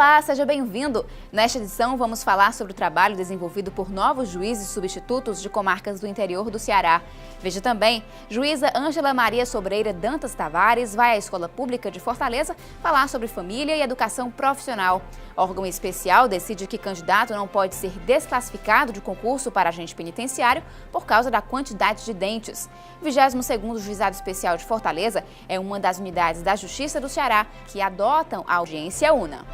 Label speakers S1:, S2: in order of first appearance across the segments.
S1: Olá, seja bem-vindo! Nesta edição vamos falar sobre o trabalho desenvolvido por novos juízes substitutos de comarcas do interior do Ceará. Veja também, juíza Ângela Maria Sobreira Dantas Tavares vai à Escola Pública de Fortaleza falar sobre família e educação profissional. Órgão especial decide que candidato não pode ser desclassificado de concurso para agente penitenciário por causa da quantidade de dentes. 22º Juizado Especial de Fortaleza é uma das unidades da Justiça do Ceará que adotam a audiência una.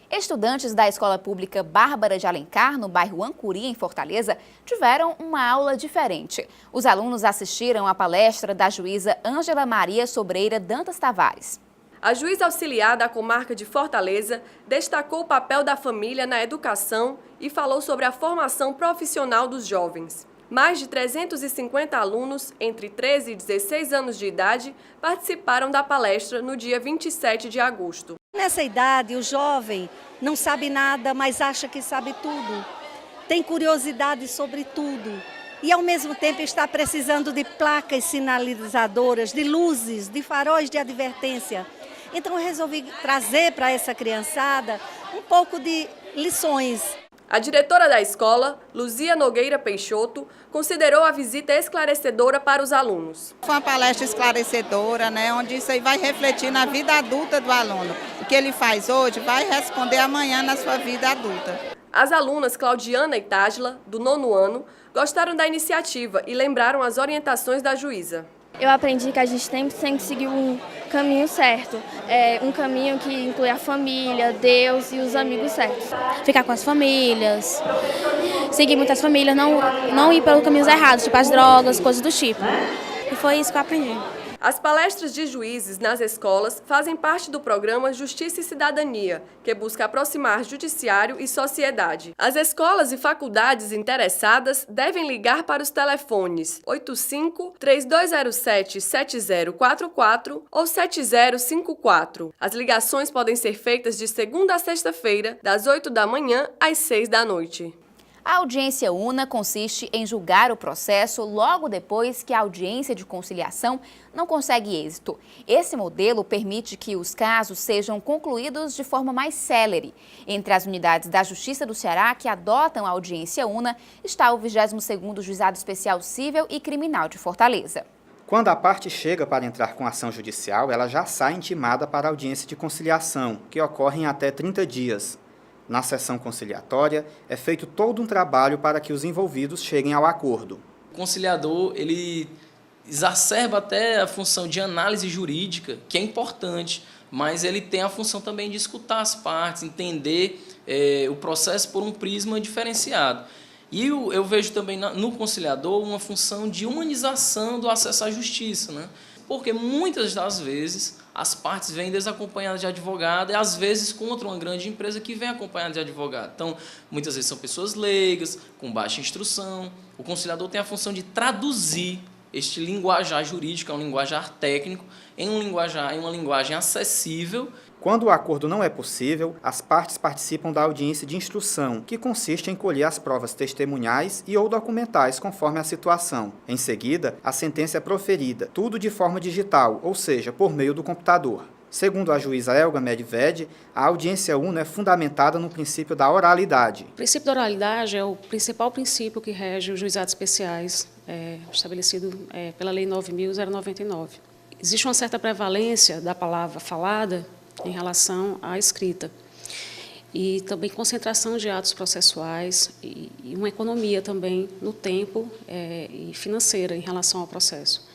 S1: Estudantes da Escola Pública Bárbara de Alencar, no bairro Ancuri, em Fortaleza, tiveram uma aula diferente. Os alunos assistiram à palestra da juíza Ângela Maria Sobreira Dantas Tavares.
S2: A juíza auxiliar da comarca de Fortaleza destacou o papel da família na educação e falou sobre a formação profissional dos jovens. Mais de 350 alunos, entre 13 e 16 anos de idade, participaram da palestra no dia 27 de agosto.
S3: Nessa idade, o jovem não sabe nada, mas acha que sabe tudo. Tem curiosidade sobre tudo. E, ao mesmo tempo, está precisando de placas sinalizadoras, de luzes, de faróis de advertência. Então, eu resolvi trazer para essa criançada um pouco de lições.
S2: A diretora da escola, Luzia Nogueira Peixoto, considerou a visita esclarecedora para os alunos.
S4: Foi uma palestra esclarecedora, onde isso aí vai refletir na vida adulta do aluno. O que ele faz hoje vai responder amanhã na sua vida adulta.
S2: As alunas Claudiana e Tágila, do 9º ano, gostaram da iniciativa e lembraram as orientações da juíza.
S5: Eu aprendi que a gente tem que seguir um caminho certo, um caminho que inclui a família, Deus e os amigos certos.
S6: Ficar com as famílias, seguir muitas famílias, não ir pelos caminhos errados, tipo as drogas, coisas do tipo. E foi isso que eu aprendi.
S2: As palestras de juízes nas escolas fazem parte do programa Justiça e Cidadania, que busca aproximar judiciário e sociedade. As escolas e faculdades interessadas devem ligar para os telefones 85-3207-7044 ou 7054. As ligações podem ser feitas de segunda a sexta-feira, das 8 da manhã às 6 da noite.
S1: A audiência una consiste em julgar o processo logo depois que a audiência de conciliação não consegue êxito. Esse modelo permite que os casos sejam concluídos de forma mais célere. Entre as unidades da Justiça do Ceará que adotam a audiência una está o 22º Juizado Especial Cível e Criminal de Fortaleza.
S7: Quando a parte chega para entrar com ação judicial, ela já sai intimada para a audiência de conciliação, que ocorre em até 30 dias. Na sessão conciliatória, é feito todo um trabalho para que os envolvidos cheguem ao acordo.
S8: O conciliador, ele exacerba até a função de análise jurídica, que é importante, mas ele tem a função também de escutar as partes, entender o processo por um prisma diferenciado. E eu vejo também no conciliador uma função de humanização do acesso à justiça, porque muitas das vezes as partes vêm desacompanhadas de advogado e às vezes contra uma grande empresa que vem acompanhada de advogado. Então, muitas vezes são pessoas leigas, com baixa instrução. O conciliador tem a função de traduzir este linguajar jurídico, um linguajar técnico, em uma linguagem acessível.
S7: Quando o acordo não é possível, as partes participam da audiência de instrução, que consiste em colher as provas testemunhais e ou documentais conforme a situação. Em seguida, a sentença é proferida, tudo de forma digital, ou seja, por meio do computador. Segundo a juíza Elga Medved, a audiência una é fundamentada no princípio da oralidade.
S9: O princípio da oralidade é o principal princípio que rege os juizados especiais, estabelecido pela Lei 9.099. Existe uma certa prevalência da palavra falada em relação à escrita. E também concentração de atos processuais e uma economia também no tempo e financeira em relação ao processo.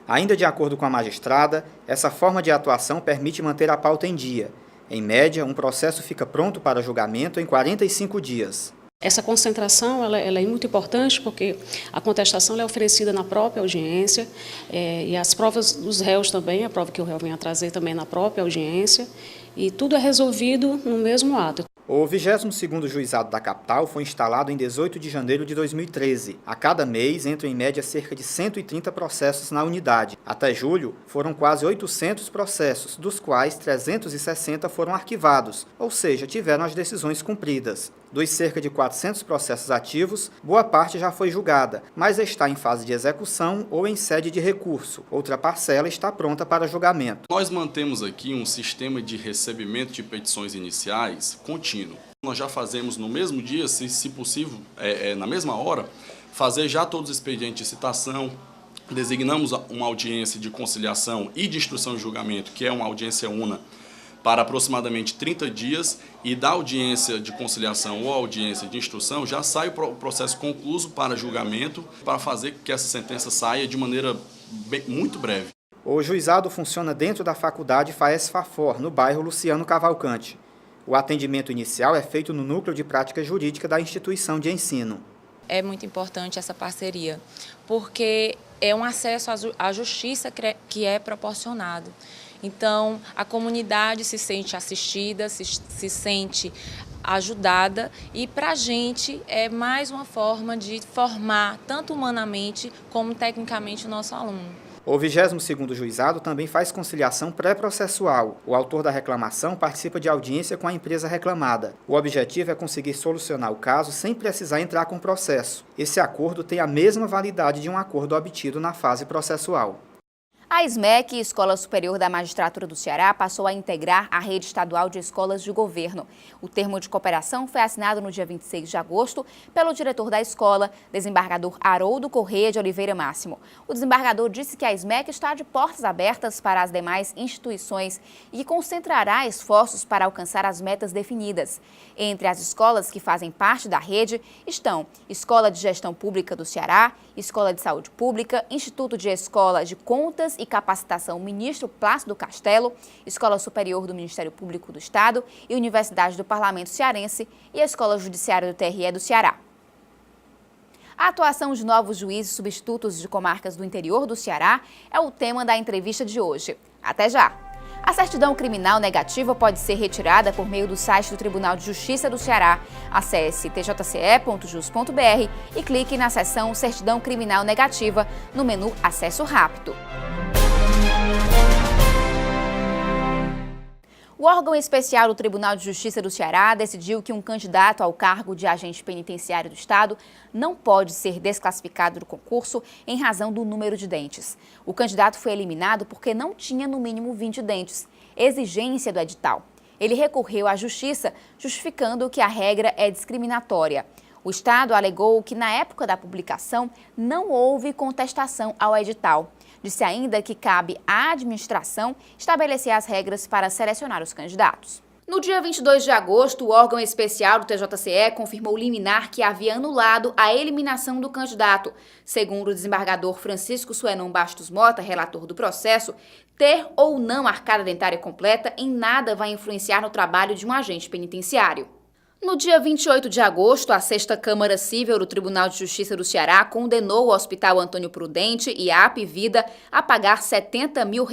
S7: Ainda de acordo com a magistrada, essa forma de atuação permite manter a pauta em dia. Em média, um processo fica pronto para julgamento em 45 dias.
S9: Essa concentração ela é muito importante porque a contestação é oferecida na própria audiência e as provas dos réus também, a prova que o réu vem a trazer também na própria audiência, e tudo é resolvido no mesmo ato.
S7: O 22º Juizado da capital foi instalado em 18 de janeiro de 2013. A cada mês entram em média cerca de 130 processos na unidade. Até julho, foram quase 800 processos, dos quais 360 foram arquivados, ou seja, tiveram as decisões cumpridas. Dos cerca de 400 processos ativos, boa parte já foi julgada, mas está em fase de execução ou em sede de recurso. Outra parcela está pronta para julgamento.
S10: Nós mantemos aqui um sistema de recebimento de petições iniciais contínuo. Nós já fazemos no mesmo dia, se possível, na mesma hora, fazer já todos os expedientes de citação. Designamos uma audiência de conciliação e de instrução e julgamento, que é uma audiência una, para aproximadamente 30 dias, e da audiência de conciliação ou audiência de instrução já sai o processo concluso para julgamento, para fazer que essa sentença saia de maneira muito breve.
S7: O juizado funciona dentro da Faculdade FAES-FAFOR, no bairro Luciano Cavalcante. O atendimento inicial é feito no Núcleo de Prática Jurídica da instituição de ensino.
S11: É muito importante essa parceria, porque é um acesso à justiça que é proporcionado. Então, a comunidade se sente assistida, se sente ajudada, e para a gente é mais uma forma de formar, tanto humanamente como tecnicamente, o nosso aluno.
S7: O 22º Juizado também faz conciliação pré-processual. O autor da reclamação participa de audiência com a empresa reclamada. O objetivo é conseguir solucionar o caso sem precisar entrar com processo. Esse acordo tem a mesma validade de um acordo obtido na fase processual.
S1: A SMEC, Escola Superior da Magistratura do Ceará, passou a integrar a rede estadual de escolas de governo. O termo de cooperação foi assinado no dia 26 de agosto pelo diretor da escola, desembargador Haroldo Corrêa de Oliveira Máximo. O desembargador disse que a SMEC está de portas abertas para as demais instituições e que concentrará esforços para alcançar as metas definidas. Entre as escolas que fazem parte da rede estão Escola de Gestão Pública do Ceará, Escola de Saúde Pública, Instituto de Escola de Contas e Capacitação Ministro Plácido Castelo, Escola Superior do Ministério Público do Estado e Universidade do Parlamento Cearense e a Escola Judiciária do TRE do Ceará. A atuação de novos juízes substitutos de comarcas do interior do Ceará é o tema da entrevista de hoje. Até já! A certidão criminal negativa pode ser retirada por meio do site do Tribunal de Justiça do Ceará. Acesse tjce.jus.br e clique na seção Certidão Criminal Negativa no menu Acesso Rápido. O órgão especial do Tribunal de Justiça do Ceará decidiu que um candidato ao cargo de agente penitenciário do Estado não pode ser desclassificado do concurso em razão do número de dentes. O candidato foi eliminado porque não tinha no mínimo 20 dentes, exigência do edital. Ele recorreu à Justiça, justificando que a regra é discriminatória. O Estado alegou que, na época da publicação, não houve contestação ao edital. Disse ainda que cabe à administração estabelecer as regras para selecionar os candidatos. No dia 22 de agosto, o órgão especial do TJCE confirmou liminar que havia anulado a eliminação do candidato. Segundo o desembargador Francisco Suenon Bastos Mota, relator do processo, ter ou não arcada dentária completa em nada vai influenciar no trabalho de um agente penitenciário. No dia 28 de agosto, a 6ª Câmara Cível do Tribunal de Justiça do Ceará condenou o Hospital Antônio Prudente e a Apvida a pagar R$70 mil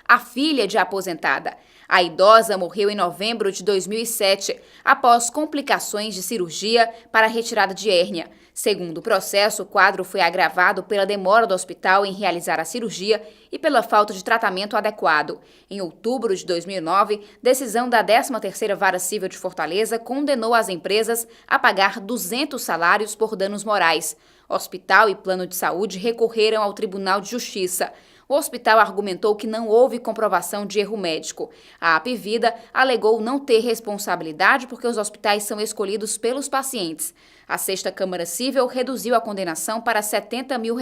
S1: à filha de aposentada. A idosa morreu em novembro de 2007, após complicações de cirurgia para a retirada de hérnia. Segundo o processo, o quadro foi agravado pela demora do hospital em realizar a cirurgia e pela falta de tratamento adequado. Em outubro de 2009, decisão da 13ª Vara Cível de Fortaleza condenou as empresas a pagar 200 salários por danos morais. Hospital e plano de saúde recorreram ao Tribunal de Justiça. O hospital argumentou que não houve comprovação de erro médico. A Apvida alegou não ter responsabilidade porque os hospitais são escolhidos pelos pacientes. A 6ª Câmara Cível reduziu a condenação para R$70 mil.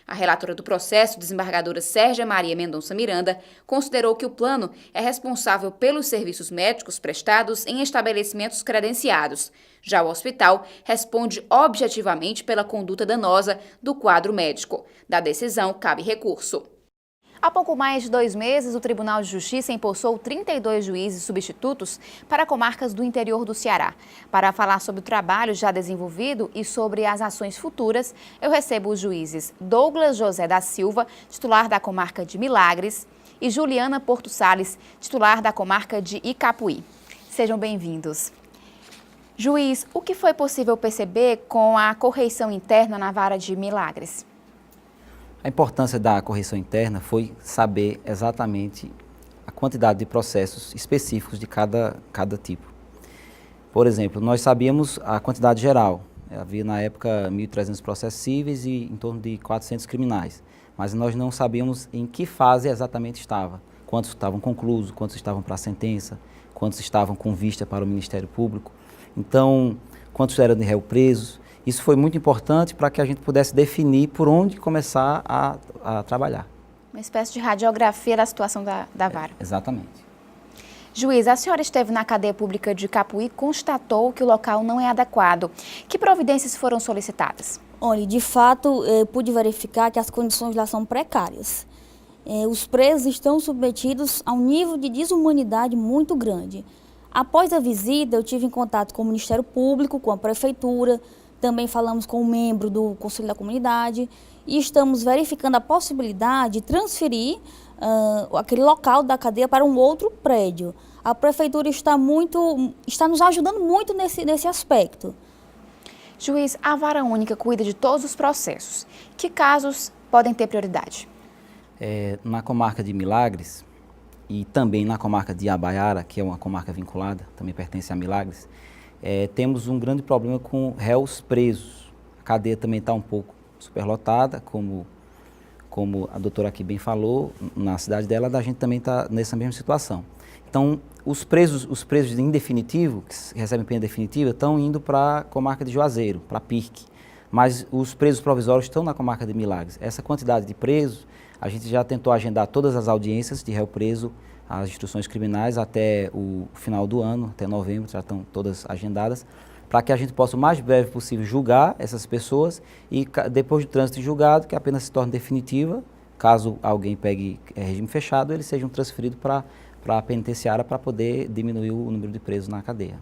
S1: A relatora do processo, desembargadora Sérgia Maria Mendonça Miranda, considerou que o plano é responsável pelos serviços médicos prestados em estabelecimentos credenciados. Já o hospital responde objetivamente pela conduta danosa do quadro médico. Da decisão, cabe recurso. Há pouco mais de 2 meses, o Tribunal de Justiça empossou 32 juízes substitutos para comarcas do interior do Ceará. Para falar sobre o trabalho já desenvolvido e sobre as ações futuras, eu recebo os juízes Douglas José da Silva, titular da comarca de Milagres, e Juliana Porto Salles, titular da comarca de Icapuí. Sejam bem-vindos. Juiz, o que foi possível perceber com a correição interna na vara de Milagres?
S12: A importância da correição interna foi saber exatamente a quantidade de processos específicos de cada tipo. Por exemplo, nós sabíamos a quantidade geral. Havia na época 1.300 processos cíveis e em torno de 400 criminais. Mas nós não sabíamos em que fase exatamente estava. Quantos estavam conclusos, quantos estavam para a sentença, quantos estavam com vista para o Ministério Público. Então, quantos eram de réu presos. Isso foi muito importante para que a gente pudesse definir por onde começar a trabalhar.
S1: Uma espécie de radiografia da situação da vara.
S12: Exatamente.
S1: Juiz, a senhora esteve na cadeia pública de Capuí e constatou que o local não é adequado. Que providências foram solicitadas?
S13: Olha, de fato, pude verificar que as condições lá são precárias. Os presos estão submetidos a um nível de desumanidade muito grande. Após a visita, eu tive em contato com o Ministério Público, com a Prefeitura, também falamos com um membro do Conselho da Comunidade e estamos verificando a possibilidade de transferir aquele local da cadeia para um outro prédio. A Prefeitura está nos ajudando muito nesse aspecto.
S1: Juiz, a vara única cuida de todos os processos. Que casos podem ter prioridade?
S12: Na comarca de Milagres e também na comarca de Iabaiara, que é uma comarca vinculada, também pertence a Milagres, temos um grande problema com réus presos. A cadeia também está um pouco superlotada, como a doutora aqui bem falou, na cidade dela, a gente também está nessa mesma situação. Então, os presos em definitivo, que recebem pena definitiva, estão indo para a comarca de Juazeiro, para Pirque. Mas os presos provisórios estão na comarca de Milagres. Essa quantidade de presos, a gente já tentou agendar todas as audiências de réu preso, as instruções criminais até o final do ano, até novembro, já estão todas agendadas, para que a gente possa o mais breve possível julgar essas pessoas e depois do trânsito de julgado, que a pena se torne definitiva, caso alguém pegue regime fechado, eles sejam transferidos para a penitenciária para poder diminuir o número de presos na cadeia.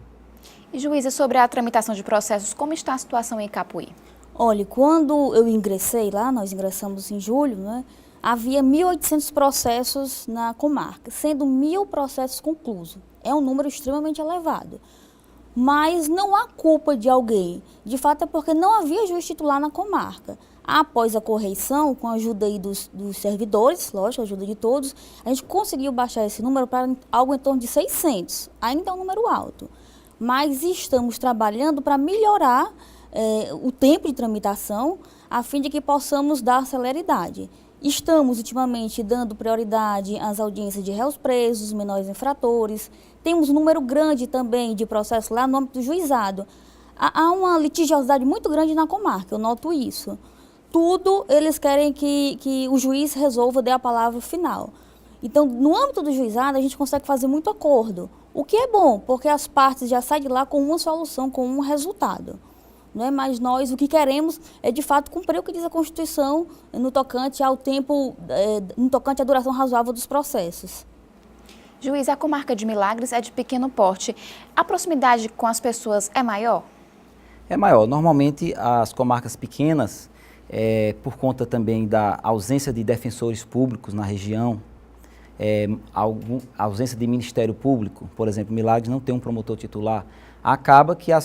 S1: E, juíza, sobre a tramitação de processos, como está a situação em Capuí?
S13: Olha, quando eu ingressei lá, nós ingressamos em julho, né, havia 1.800 processos na comarca, sendo 1.000 processos conclusos. É um número extremamente elevado. Mas não há culpa de alguém. De fato, é porque não havia juiz titular na comarca. Após a correição, com a ajuda aí dos servidores, lógico, a ajuda de todos, a gente conseguiu baixar esse número para algo em torno de 600. Ainda é um número alto. Mas estamos trabalhando para melhorar o tempo de tramitação, a fim de que possamos dar celeridade. Estamos, ultimamente, dando prioridade às audiências de réus presos, menores infratores. Temos um número grande também de processos lá no âmbito do juizado. Há uma litigiosidade muito grande na comarca, eu noto isso. Tudo eles querem que o juiz resolva, dê a palavra final. Então, no âmbito do juizado, a gente consegue fazer muito acordo, o que é bom, porque as partes já saem de lá com uma solução, com um resultado. Não é? Mas nós o que queremos é, de fato, cumprir o que diz a Constituição no tocante ao tempo, no tocante à duração razoável dos processos.
S1: Juiz, a comarca de Milagres é de pequeno porte. A proximidade com as pessoas é maior?
S12: É maior. Normalmente, as comarcas pequenas, por conta também da ausência de defensores públicos na região, a ausência de Ministério Público, por exemplo, Milagres não tem um promotor titular, acaba que a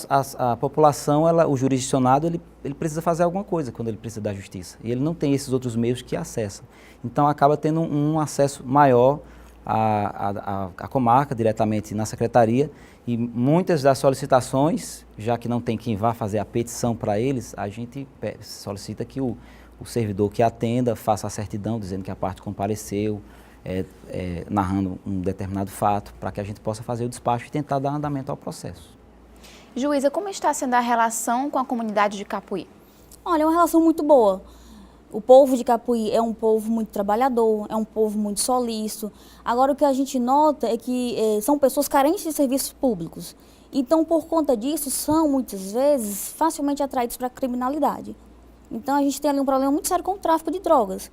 S12: população, o jurisdicionado, ele precisa fazer alguma coisa quando ele precisa da justiça. E ele não tem esses outros meios que acessam. Então, acaba tendo um acesso maior à comarca, diretamente na secretaria, e muitas das solicitações, já que não tem quem vá fazer a petição para eles, a gente solicita que o servidor que atenda faça a certidão, dizendo que a parte compareceu, narrando um determinado fato, para que a gente possa fazer o despacho e tentar dar andamento ao processo.
S1: Juíza, como está sendo a relação com a comunidade de Capuí?
S13: Olha, é uma relação muito boa. O povo de Capuí é um povo muito trabalhador, é um povo muito solícito. Agora, o que a gente nota é que são pessoas carentes de serviços públicos. Então, por conta disso, são, muitas vezes, facilmente atraídos para a criminalidade. Então, a gente tem ali um problema muito sério com o tráfico de drogas,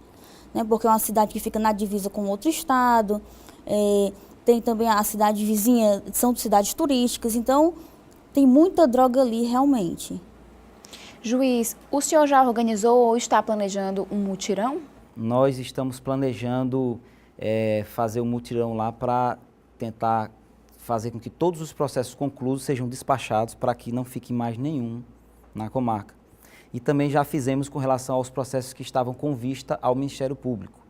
S13: né? Porque é uma cidade que fica na divisa com outro estado, tem também a cidade vizinha, são cidades turísticas, então tem muita droga ali realmente.
S1: Juiz, o senhor já organizou ou está planejando um mutirão?
S12: Nós estamos planejando fazer um mutirão lá para tentar fazer com que todos os processos conclusos sejam despachados para que não fique mais nenhum na comarca. E também já fizemos com relação aos processos que estavam com vista ao Ministério Público.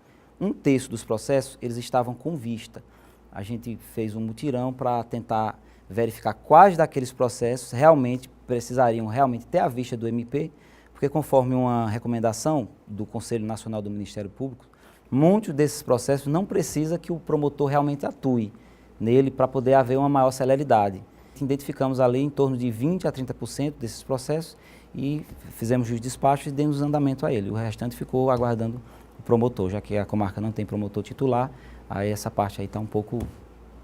S12: Um terço dos processos, eles estavam com vista. A gente fez um mutirão para tentar verificar quais daqueles processos realmente precisariam ter a vista do MP, porque conforme uma recomendação do Conselho Nacional do Ministério Público, muitos desses processos não precisa que o promotor realmente atue nele para poder haver uma maior celeridade. Identificamos ali em torno de 20% a 30% desses processos e fizemos os despachos e demos andamento a ele. O restante ficou aguardando o promotor, já que a comarca não tem promotor titular, aí essa parte aí está um pouco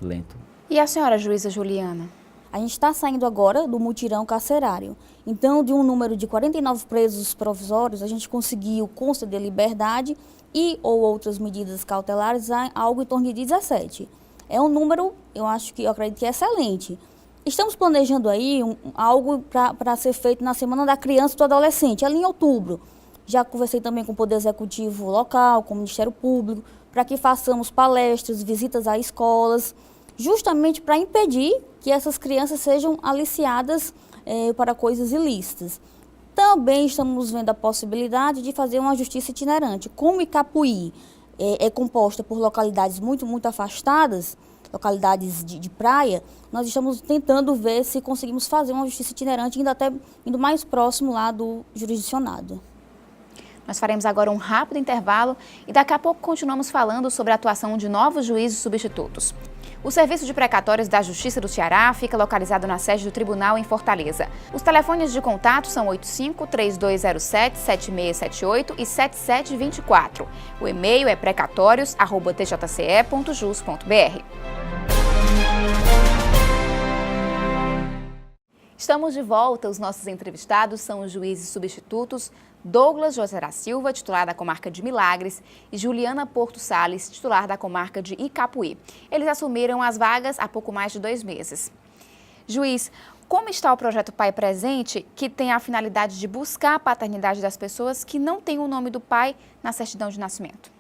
S12: lento.
S1: E a senhora juíza Juliana?
S13: A gente está saindo agora do mutirão carcerário. Então, de um número de 49 presos provisórios, a gente conseguiu conceder liberdade e ou outras medidas cautelares a algo em torno de 17. É um número, eu acredito que é excelente. Estamos planejando aí algo para ser feito na Semana da Criança e do Adolescente, ali em outubro. Já conversei também com o Poder Executivo local, com o Ministério Público, para que façamos palestras, visitas a escolas, justamente para impedir que essas crianças sejam aliciadas para coisas ilícitas. Também estamos vendo a possibilidade de fazer uma justiça itinerante. Como Icapuí é composta por localidades muito afastadas, localidades de praia, nós estamos tentando ver se conseguimos fazer uma justiça itinerante, indo mais próximo lá do jurisdicionado.
S1: Nós faremos agora um rápido intervalo e daqui a pouco continuamos falando sobre a atuação de novos juízes substitutos. O Serviço de Precatórios da Justiça do Ceará fica localizado na sede do Tribunal em Fortaleza. Os telefones de contato são 85-3207-7678 e 7724. O e-mail é precatórios@tjce.jus.br. Estamos de volta. Os nossos entrevistados são os juízes substitutos Douglas José da Silva, titular da comarca de Milagres, e Juliana Porto Salles, titular da comarca de Icapuí. Eles assumiram as vagas há pouco mais de 2 meses. Juiz, como está o projeto Pai Presente, que tem a finalidade de buscar a paternidade das pessoas que não têm o nome do pai na certidão de nascimento?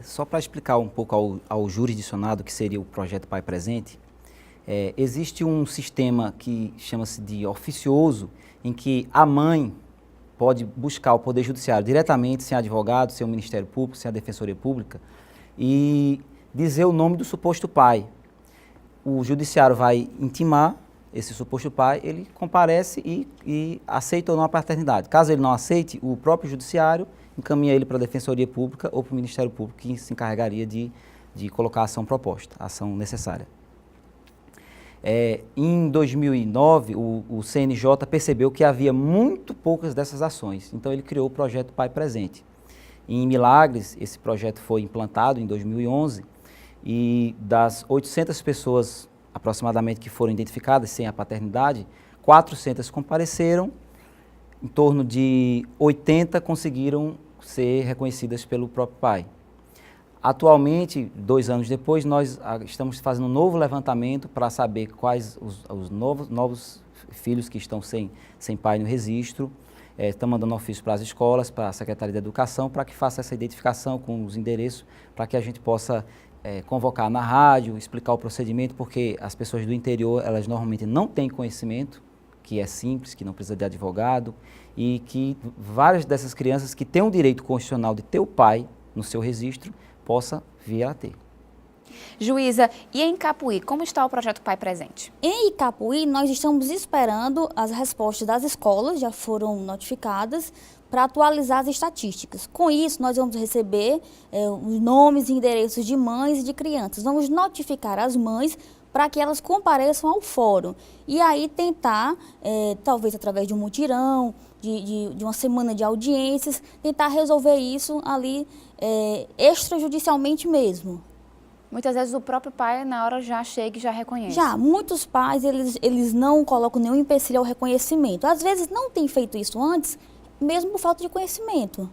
S12: Só para explicar um pouco ao jurisdicionado, que seria o projeto Pai Presente, existe um sistema que chama-se de oficioso, em que a mãe pode buscar o Poder Judiciário diretamente, sem advogado, sem o Ministério Público, sem a Defensoria Pública, e dizer o nome do suposto pai. O Judiciário vai intimar esse suposto pai, ele comparece e aceita ou não a paternidade. Caso ele não aceite, o próprio Judiciário encaminha ele para a Defensoria Pública ou para o Ministério Público, que se encarregaria de colocar a ação proposta, a ação necessária. Em 2009, o CNJ percebeu que havia muito poucas dessas ações, então ele criou o projeto Pai Presente. Em Milagres, esse projeto foi implantado em 2011 e das 800 pessoas aproximadamente que foram identificadas sem a paternidade, 400 compareceram, em torno de 80 conseguiram ser reconhecidas pelo próprio pai. Atualmente, 2 anos depois, nós estamos fazendo um novo levantamento para saber quais os novos filhos que estão sem pai no registro. Estamos mandando ofício para as escolas, para a Secretaria de Educação, para que faça essa identificação com os endereços, para que a gente possa convocar na rádio, explicar o procedimento, porque as pessoas do interior, elas normalmente não têm conhecimento, que é simples, que não precisa de advogado, e que várias dessas crianças que têm o direito constitucional de ter o pai no seu registro, possa vir a ter.
S1: Juíza, e em Icapuí, como está o projeto Pai Presente?
S13: Em Icapuí, nós estamos esperando as respostas das escolas, já foram notificadas, para atualizar as estatísticas. Com isso, nós vamos receber os nomes e endereços de mães e de crianças. Vamos notificar as mães para que elas compareçam ao fórum. E aí tentar, talvez através de um mutirão, de uma semana de audiências, tentar resolver isso ali extrajudicialmente mesmo.
S1: Muitas vezes o próprio pai, na hora, já chega e já reconhece.
S13: Já, muitos pais, eles não colocam nenhum empecilho ao reconhecimento. Às vezes não tem feito isso antes, mesmo por falta de conhecimento.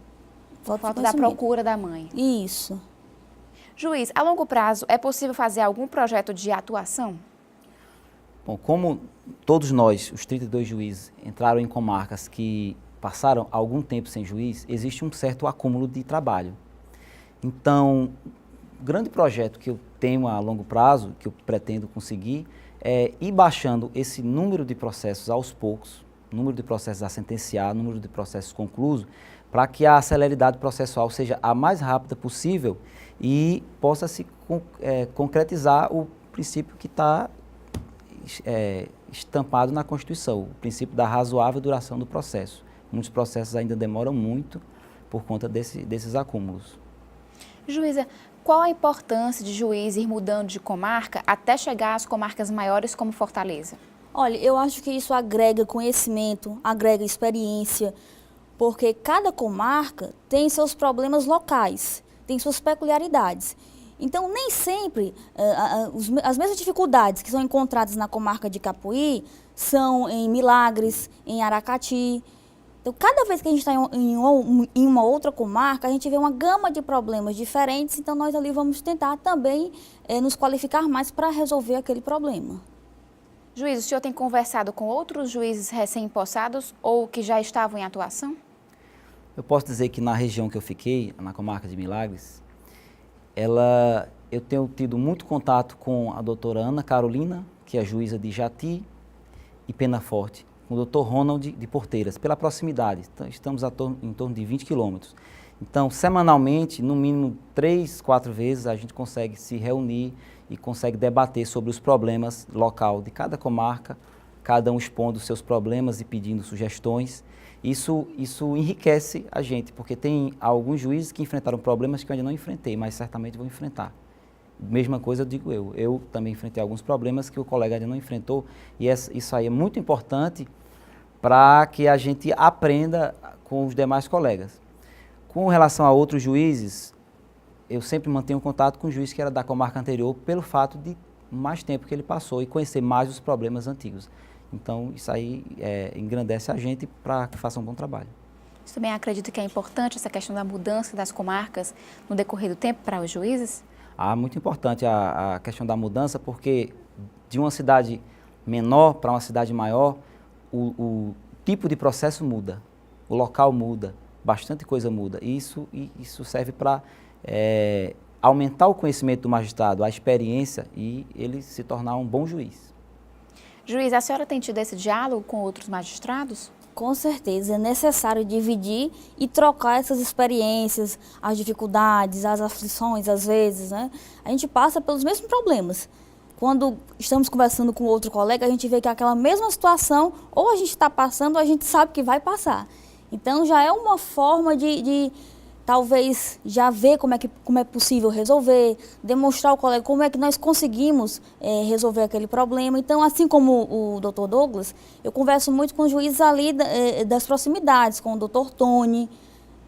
S1: Falta da procura da mãe.
S13: Isso.
S1: Juiz, a longo prazo, é possível fazer algum projeto de atuação?
S12: Bom, como todos nós, os 32 juízes, entraram em comarcas que passaram algum tempo sem juiz, existe um certo acúmulo de trabalho. Então, o grande projeto que eu tenho a longo prazo, que eu pretendo conseguir, é ir baixando esse número de processos aos poucos, número de processos a sentenciar, número de processos conclusos, para que a celeridade processual seja a mais rápida possível e possa se concretizar o princípio que está estampado na Constituição, o princípio da razoável duração do processo. Muitos processos ainda demoram muito por conta desses acúmulos.
S1: Juíza, qual a importância de juiz ir mudando de comarca até chegar às comarcas maiores como Fortaleza?
S13: Olha, eu acho que isso agrega conhecimento, agrega experiência, porque cada comarca tem seus problemas locais, tem suas peculiaridades. Então, nem sempre as mesmas dificuldades que são encontradas na comarca de Capuí são em Milagres, em Aracati. Então, cada vez que a gente está em uma outra comarca, a gente vê uma gama de problemas diferentes, então nós ali vamos tentar também nos qualificar mais para resolver aquele problema.
S1: Juiz, o senhor tem conversado com outros juízes recém-impossados ou que já estavam em atuação?
S12: Eu posso dizer que na região que eu fiquei, na comarca de Milagres, eu tenho tido muito contato com a doutora Ana Carolina, que é juíza de Jati e Penaforte, com o doutor Ronald de Porteiras, pela proximidade. Estamos em torno de 20 quilômetros. Então, semanalmente, no mínimo 3, 4 vezes, a gente consegue se reunir e consegue debater sobre os problemas local de cada comarca, cada um expondo os seus problemas e pedindo sugestões. Isso enriquece a gente, porque tem alguns juízes que enfrentaram problemas que eu ainda não enfrentei, mas certamente vou enfrentar. Mesma coisa digo eu. Eu também enfrentei alguns problemas que o colega ainda não enfrentou, e isso aí é muito importante para que a gente aprenda com os demais colegas. Com relação a outros juízes, eu sempre mantenho contato com o juiz que era da comarca anterior, pelo fato de mais tempo que ele passou e conhecer mais os problemas antigos. Então, isso aí engrandece a gente para que faça um bom trabalho.
S1: Você também acredita que é importante essa questão da mudança das comarcas no decorrer do tempo para os juízes?
S12: Muito importante a questão da mudança, porque de uma cidade menor para uma cidade maior, o tipo de processo muda, o local muda, bastante coisa muda. E isso serve para aumentar o conhecimento do magistrado, a experiência, e ele se tornar um bom juiz.
S1: Juiz, a senhora tem tido esse diálogo com outros magistrados?
S13: Com certeza, é necessário dividir e trocar essas experiências, as dificuldades, as aflições, às vezes, né? A gente passa pelos mesmos problemas. Quando estamos conversando com outro colega, a gente vê que aquela mesma situação, ou a gente está passando, ou a gente sabe que vai passar. Então, já é uma forma de talvez já ver como é possível resolver, demonstrar ao colega como é que nós conseguimos resolver aquele problema. Então, assim como o Dr. Douglas, eu converso muito com os juízes ali das proximidades, com o Dr. Tony,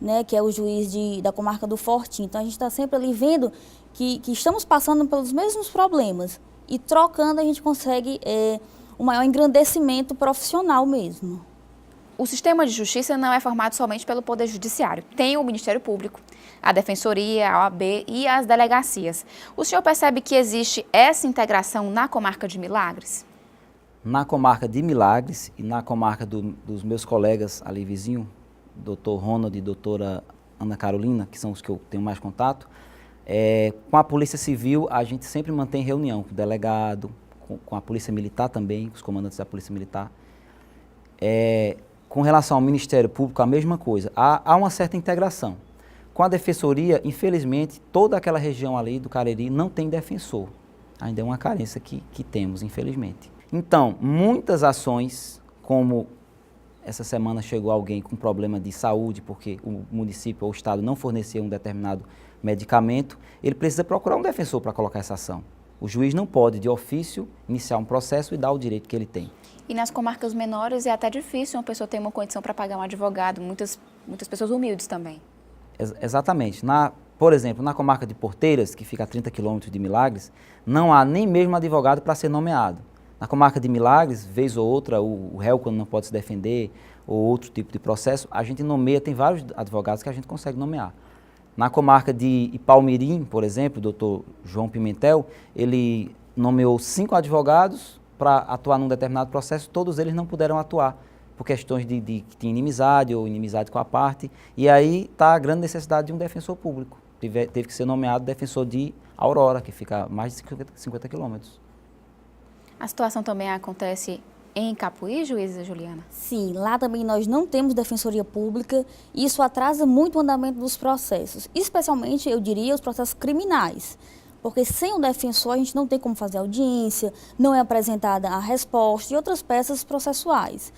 S13: né, que é o juiz da comarca do Fortim. Então, a gente está sempre ali vendo que estamos passando pelos mesmos problemas e trocando a gente consegue um maior engrandecimento profissional mesmo.
S1: O sistema de justiça não é formado somente pelo Poder Judiciário. Tem o Ministério Público, a Defensoria, a OAB e as delegacias. O senhor percebe que existe essa integração na comarca de Milagres?
S12: Na comarca de Milagres e na comarca dos meus colegas ali vizinho, doutor Ronald e doutora Ana Carolina, que são os que eu tenho mais contato, com a Polícia Civil a gente sempre mantém reunião com o delegado, com a Polícia Militar também, com os comandantes da Polícia Militar. Com relação ao Ministério Público, a mesma coisa. Há uma certa integração. Com a Defensoria, infelizmente, toda aquela região ali do Cariri não tem defensor. Ainda é uma carência que temos, infelizmente. Então, muitas ações, como essa semana chegou alguém com problema de saúde, porque o município ou o estado não fornecia um determinado medicamento, ele precisa procurar um defensor para colocar essa ação. O juiz não pode, de ofício, iniciar um processo e dar o direito que ele tem.
S1: E nas comarcas menores é até difícil uma pessoa ter uma condição para pagar um advogado, muitas pessoas humildes também.
S12: Exatamente. Por exemplo, na comarca de Porteiras, que fica a 30 quilômetros de Milagres, não há nem mesmo advogado para ser nomeado. Na comarca de Milagres, vez ou outra, o réu, quando não pode se defender, ou outro tipo de processo, a gente nomeia, tem vários advogados que a gente consegue nomear. Na comarca de Ipaumirim, por exemplo, o doutor João Pimentel, ele nomeou 5 advogados para atuar num determinado processo, todos eles não puderam atuar, por questões de que tinha inimizade ou inimizade com a parte, e aí está a grande necessidade de um defensor público. Teve que ser nomeado defensor de Aurora, que fica a mais de 50 quilômetros.
S1: A situação também acontece em Capuí, juíza Juliana?
S13: Sim, lá também nós não temos defensoria pública e isso atrasa muito o andamento dos processos, especialmente, eu diria, os processos criminais. Porque sem o defensor a gente não tem como fazer audiência, não é apresentada a resposta e outras peças processuais.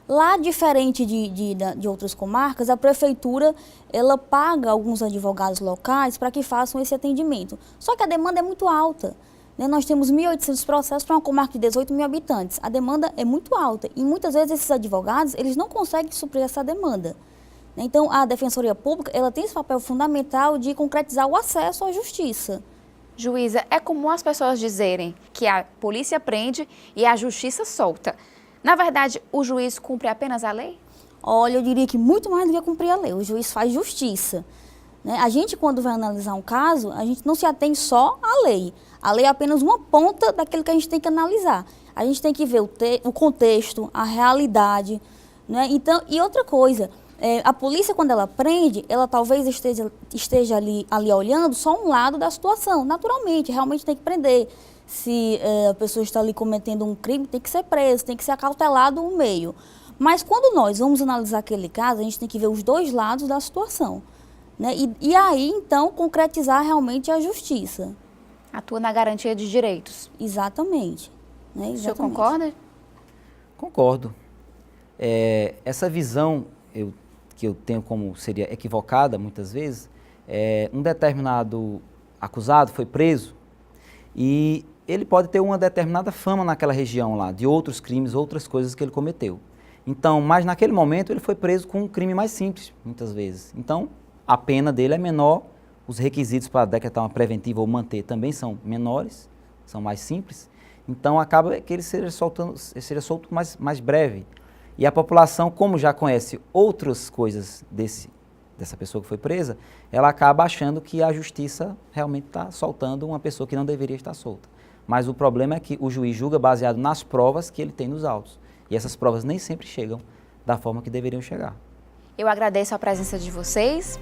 S13: Lá, diferente de outras comarcas, a prefeitura ela paga alguns advogados locais para que façam esse atendimento. Só que a demanda é muito alta. Nós temos 1.800 processos para uma comarca de 18 mil habitantes. A demanda é muito alta e muitas vezes esses advogados eles não conseguem suprir essa demanda. Então, a Defensoria Pública ela tem esse papel fundamental de concretizar o acesso à justiça.
S1: Juíza, é comum as pessoas dizerem que a polícia prende e a justiça solta. Na verdade, o juiz cumpre apenas a lei?
S13: Olha, eu diria que muito mais do que cumprir a lei. O juiz faz justiça. A gente, quando vai analisar um caso, a gente não se atém só à lei. A lei é apenas uma ponta daquilo que a gente tem que analisar. A gente tem que ver o contexto, a realidade. Então, e outra coisa, a polícia, quando ela prende, ela talvez esteja ali olhando só um lado da situação. Naturalmente, realmente tem que prender. Se a pessoa está ali cometendo um crime, tem que ser preso, tem que ser acautelado o meio. Mas quando nós vamos analisar aquele caso, a gente tem que ver os dois lados da situação. E aí, então, concretizar realmente a justiça.
S1: Atua na garantia de direitos.
S13: Exatamente. Exatamente.
S1: O senhor concorda?
S12: Concordo. Essa visão que eu tenho como seria equivocada, muitas vezes, um determinado acusado foi preso e ele pode ter uma determinada fama naquela região lá, de outros crimes, outras coisas que ele cometeu. Então, mas naquele momento ele foi preso com um crime mais simples, muitas vezes. Então, a pena dele é menor, os requisitos para decretar uma preventiva ou manter também são menores, são mais simples. Então, acaba que ele seja solto mais breve. E a população, como já conhece outras coisas dessa pessoa que foi presa, ela acaba achando que a justiça realmente está soltando uma pessoa que não deveria estar solta. Mas o problema é que o juiz julga baseado nas provas que ele tem nos autos. E essas provas nem sempre chegam da forma que deveriam chegar.
S1: Eu agradeço a presença de vocês.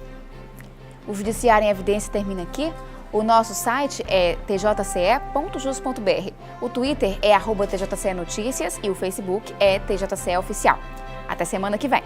S1: O Judiciário em Evidência termina aqui. O nosso site é tjce.jus.br. O Twitter é @tjcenoticias e o Facebook é TJCE Oficial. Até semana que vem.